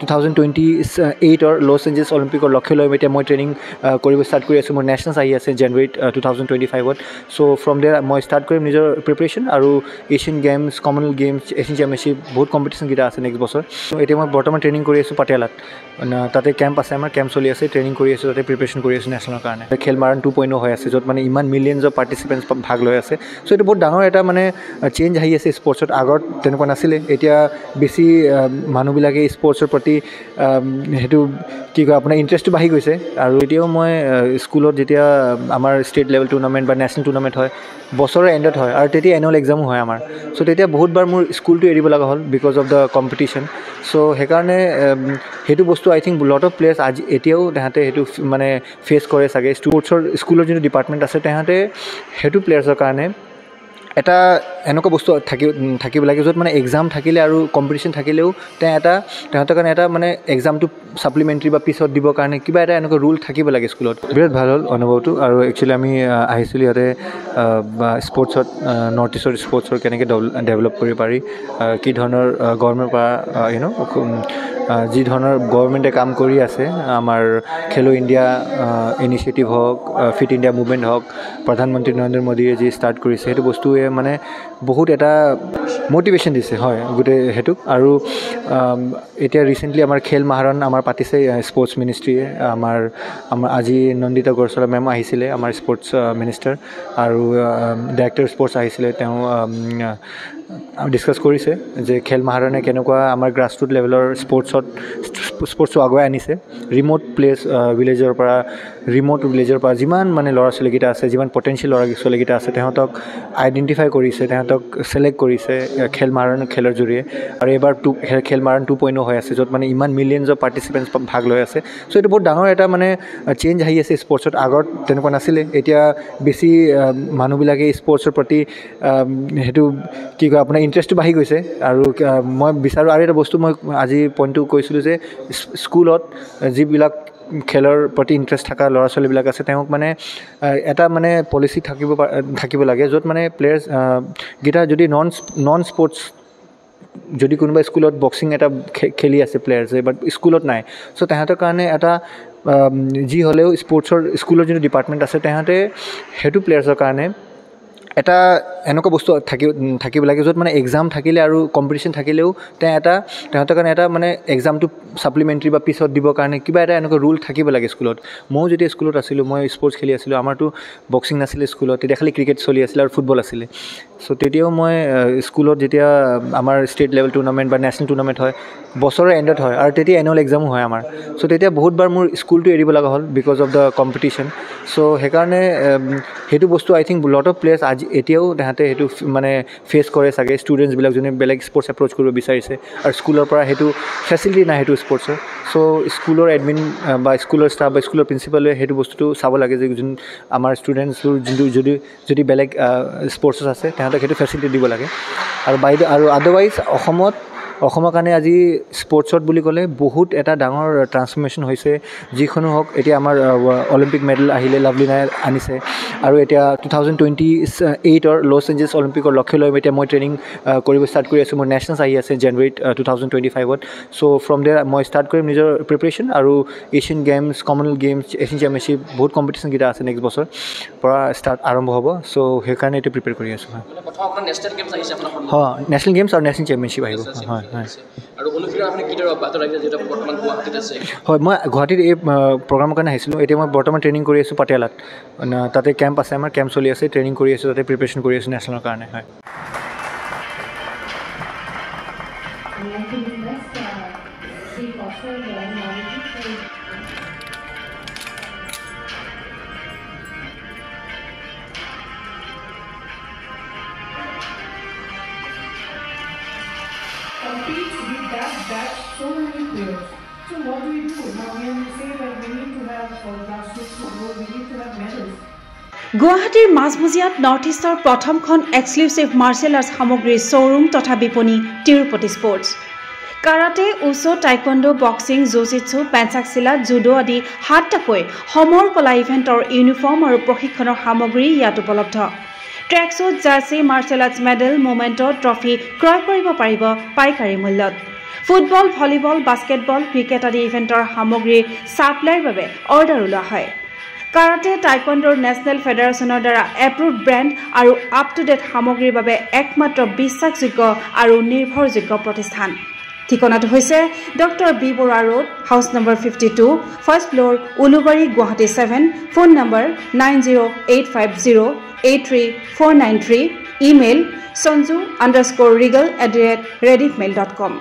2028 Los Angeles অলিম্পিকৰ লক্ষ্য লৈ এতিয়া মই ট্ৰেইনিং কৰিব ষ্টাৰ্ট কৰি আছোঁ মোৰ নেশ্যনেলছ আহি আছে জানুৱাৰীত 2025 চ' ফ্ৰম দেয়াৰ মই ষ্টাৰ্ট কৰিম নিজৰ প্ৰিপেৰেশ্যন আৰু Asian games Commonwealth games Asian championship বহুত কম্পিটিশ্যনকেইটা আছে নেক্সট বছৰ চ' এতিয়া মই বৰ্তমান ট্ৰেইনিং কৰি আছোঁ পাটিয়ালাত তাতে কেম্প আছে আমাৰ কেম্প চলি আছে ট্ৰেইনিং কৰি আছোঁ তাতে প্ৰিপেৰেশ্যন কৰি আছোঁ নেশ্যনেলৰ কাৰণে খেল মাৰণ 2.0 হৈ আছে য'ত মানে ইমান মিলিয়নছ অফ পাৰ্টিচিপেণ্টছ ভাগ লৈ আছে চ' এইটো বহুত ডাঙৰ এটা মানে চেঞ্জ আহি আছে স্পৰ্টছত আগত তেনেকুৱা নাছিলে এতিয়া বেছি মানুহবিলাকে স্পৰ্টছৰ প্ৰতি সেইটো কি কয় আপোনাৰ ইণ্টাৰেষ্টটো বাঢ়ি গৈছে আৰু এতিয়াও মই স্কুলত যেতিয়া আমাৰ ষ্টেট লেভেল টুৰ্ণামেণ্ট বা নেশ্যনেল টুৰ্ণামেণ্ট হয় বছৰৰ এণ্ডত হয় আৰু তেতিয়া এনুৱেল এক্সামো হয় আমাৰ চ' তেতিয়া বহুতবাৰ মোৰ স্কুলটো এৰিব লগা হ'ল বিকজ অফ দ্য কম্পিটিশ্যন চ' সেইকাৰণে সেইটো বস্তু আই থিংক লট অফ প্লেয়াৰ্ছ আজি এতিয়াও তাহাঁতে সেইটো মানে ফেচ কৰে চাগে স্পৰ্টছৰ স্কুলৰ যোনটো ডিপাৰ্টমেণ্ট আছে তাহাঁতে সেইটো প্লেয়াৰ্ছৰ কাৰণে এটা এনেকুৱা বস্তু থাকিব লাগে য'ত মানে এক্সাম থাকিলে আৰু কম্পিটিশ্যন থাকিলেও তাহাঁতৰ কাৰণে এটা মানে এক্সামটো ছাপ্লিমেণ্টাৰী বা পিছত দিবৰ কাৰণে কিবা এটা এনেকুৱা ৰুল থাকিব লাগে স্কুলত বিৰাট ভাল হ'ল অনুভৱটো আৰু একচুৱেলি আমি আহিছিলোঁ ইয়াতে স্পৰ্টছত নৰ্থ ইষ্টৰ স্পৰ্টছৰ কেনেকৈ ডেভেলপ কৰিব পাৰি কি ধৰণৰ গভৰ্ণমেণ্টৰ পৰা যি ধৰণৰ গভৰ্ণমেণ্টে কাম কৰি আছে আমাৰ খেলো ইণ্ডিয়া ইনিচিয়েটিভ হওক ফিট ইণ্ডিয়া মুভমেণ্ট হওক প্ৰধানমন্ত্ৰী নৰেন্দ্ৰ মোদীয়ে যি ষ্টাৰ্ট কৰিছে সেইটো বস্তুৱে মানে বহুত এটা মটিভেশ্যন দিছে হয় গোটেই সেইটোক আৰু এতিয়া ৰিচেণ্টলি আমাৰ খেল মাহাৰণ আমাৰ পাতিছে স্পৰ্টছ মিনিষ্ট্ৰীয়ে আমাৰ আজি নন্দিতা গৰছলা মেম আহিছিলে আমাৰ স্পৰ্টছ মিনিষ্টাৰ আৰু ডাইৰেক্টৰ স্পৰ্টছ আহিছিলে তেওঁ ডিছকাছ কৰিছে যে খেল মাহাৰণে কেনেকুৱা আমাৰ গ্ৰাছৰুট লেভেলৰ স্পৰ্টছটো আগুৱাই আনিছে ৰিম'ট ভিলেজৰ পৰা যিমান মানে ল'ৰা ছোৱালীকেইটা আছে যিমান পটেঞ্চিয়েল ল'ৰা ছোৱালীকেইটা আছে তেহঁতক আইডেণ্টিফাই কৰিছে তেহঁতক ছিলেক্ট কৰিছে খেল মাহাৰণ খেলৰ জৰিয়ে আৰু এইবাৰ খেল মাহাৰণ 2.0 হৈ আছে য'ত মানে ইমান মিলিয়নছ অফ পাৰ্টিচিপেণ্টছ ভাগ লৈ আছে চ' এইটো বহুত ডাঙৰ এটা মানে চেঞ্জ আহি আছে স্পৰ্টছত আগত তেনেকুৱা নাছিলে এতিয়া বেছি মানুহবিলাকে স্পৰ্টছৰ প্ৰতি সেইটো কি কয় আপোনাৰ ইণ্টাৰেষ্টটো বাঢ়ি গৈছে আৰু মই বিচাৰোঁ আৰু এটা বস্তু মই আজি পইণ্টটো কৈছিলোঁ যে স্কুলত যিবিলাক খেলৰ প্ৰতি ইণ্টাৰেষ্ট থকা ল'ৰা ছোৱালীবিলাক আছে তেওঁক মানে এটা মানে পলিচি থাকিব লাগে য'ত মানে প্লেয়াৰ্ছ কেইটা যদি নন স্পৰ্টছ যদি কোনোবা স্কুলত বক্সিং এটা খেলি আছে প্লেয়াৰ্ছে বাট স্কুলত নাই চ' তাহাঁতৰ কাৰণে এটা যি হ'লেও স্পৰ্টছৰ স্কুলৰ যোনটো ডিপাৰ্টমেণ্ট আছে তাহাঁতে সেইটো প্লেয়াৰ্ছৰ কাৰণে এটা এনেকুৱা বস্তু থাকিব লাগে য'ত মানে এক্সাম থাকিলে আৰু কম্পিটিশ্যন থাকিলেও তাহাঁতৰ কাৰণে এটা মানে এক্সামটো ছাপ্লিমেণ্টাৰী বা পিছত দিবৰ কাৰণে কিবা এটা এনেকুৱা ৰুল থাকিব লাগে স্কুলত ময়ো যেতিয়া স্কুলত আছিলোঁ মই স্পৰ্টছ খেলি আছিলোঁ আমাৰতো বক্সিং নাছিলে স্কুলত তেতিয়া খালি ক্ৰিকেট চলি আছিলে আৰু ফুটবল আছিলে চ' তেতিয়াও মই স্কুলত যেতিয়া আমাৰ ষ্টেট লেভেল টুৰ্ণামেণ্ট বা নেশ্যনেল টুৰ্ণামেণ্ট হয় বছৰৰ এণ্ডত হয় আৰু তেতিয়া এনুৱেল এক্সামো হয় আমাৰ চ' তেতিয়া বহুতবাৰ মোৰ স্কুলটো এৰিব লগা হ'ল বিকজ অফ দ্য কম্পিটিশ্যন চ' সেইকাৰণে সেইটো বস্তু আই থিংক লট অফ প্লেয়াৰ্ছ আজি এতিয়াও তাহাঁতে সেইটো মানে ফেচ কৰে চাগে ষ্টুডেণ্টছবিলাক যোনে বেলেগ স্পৰ্টছ এপ্ৰ'চ কৰিব বিচাৰিছে আৰু স্কুলৰ পৰা সেইটো ফেচিলিটি নাই সেইটো স্পৰ্টছৰ চ' স্কুলৰ এডমিন বা স্কুলৰ ষ্টাফ বা স্কুলৰ প্ৰিন্সিপালে সেইটো বস্তুটো চাব লাগে যে যোন আমাৰ ষ্টুডেণ্টছবোৰ যোনটো যদি বেলেগ স্পৰ্টছত আছে তাহাঁতক সেইটো ফেচিলিটি দিব লাগে আৰু আদাৰৱাইজ অসমৰ কাৰণে আজি স্পৰ্টছত বুলি ক'লে বহুত এটা ডাঙৰ ট্ৰান্সফৰ্মেশ্যন হৈছে যিখনো হওক এতিয়া আমাৰ অলিম্পিক মেডেল আহিলে লাভলিনাই আনিছে আৰু এতিয়া 2028 লছ এঞ্জেলছ অলিম্পিকৰ লক্ষ্য লৈ এতিয়া মই ট্ৰেইনিং কৰিব ষ্টাৰ্ট কৰি আছোঁ মোৰ নেশ্যনেলছ আহি আছে জানুৱাৰীত 2025 চ' ফ্ৰম দেয়াৰ মই ষ্টাৰ্ট কৰিম নিজৰ প্ৰিপেৰেশ্যন আৰু Asian games Commonwealth games Asian championship বহুত কম্পিটিশ্যনকেইটা আছে নেক্সট বছৰ পৰা আৰম্ভ হ'ব চ' সেইকাৰণে এইটো প্ৰিপেয়াৰ কৰি আছোঁ হয় নেশ্যনেল গেমছ আৰু নেশ্যনেল চেম্পিয়নশ্বিপ আহিব হয় হয় মই গুৱাহাটীত এই প্ৰগ্ৰামৰ কাৰণে আহিছিলোঁ এতিয়া মই বৰ্তমান ট্ৰেইনিং কৰি আছোঁ পাটিয়ালাত তাতে কেম্প আছে আমাৰ কেম্প চলি আছে ট্ৰেইনিং কৰি আছোঁ তাতে প্ৰিপেৰেশ্যন কৰি আছোঁ নেশ্যনেলৰ কাৰণে হয় Competes with that batch so many players. So what do we do? Now when we say that we need to have grassroots football, we need to have medals. গুৱাহাটীৰ মাজমজিয়াত নৰ্থ ইষ্টৰ প্ৰথমখন এক্সক্লুচিভ মাৰ্চেল আৰ্টছ সামগ্ৰীৰ showroom তথা বিপণী Tirupati sports karate wushu taekwondo boxing jujitsu pencak silat judo আদি 7টাকৈ সমৰ কলা ইভেণ্টৰ ইউনিফৰ্ম আৰু প্ৰশিক্ষণৰ সামগ্ৰী ইয়াত উপলব্ধ tracksuit jersey martial arts medal memento trophy ক্ৰয় কৰিব পাৰিব পাইকাৰী মূল্যত ফুটবল, ভলীবল, বাস্কেটবল, ক্ৰিকেট আদি ইভেণ্টৰ সামগ্ৰীৰ ছাপ্লাইৰ বাবে অৰ্ডাৰ ওলোৱা হয়। কাৰাটে টাইকোৱাণ্ডোৰ নেশ্যনেল ফেডাৰেশ্যনৰ দ্বাৰা এপ্ৰুভড ব্ৰেণ্ড আৰু আপ টু ডেট সামগ্ৰীৰ বাবে একমাত্ৰ বিশ্বাসযোগ্য আৰু নিৰ্ভৰযোগ্য প্ৰতিষ্ঠান। ঠিকনাটো হৈছে doctor B Barua road, house number 52, first floor, Ulubari, Guwahati 7, phone number 9085083493, email sanju_regal@rediffmail.com।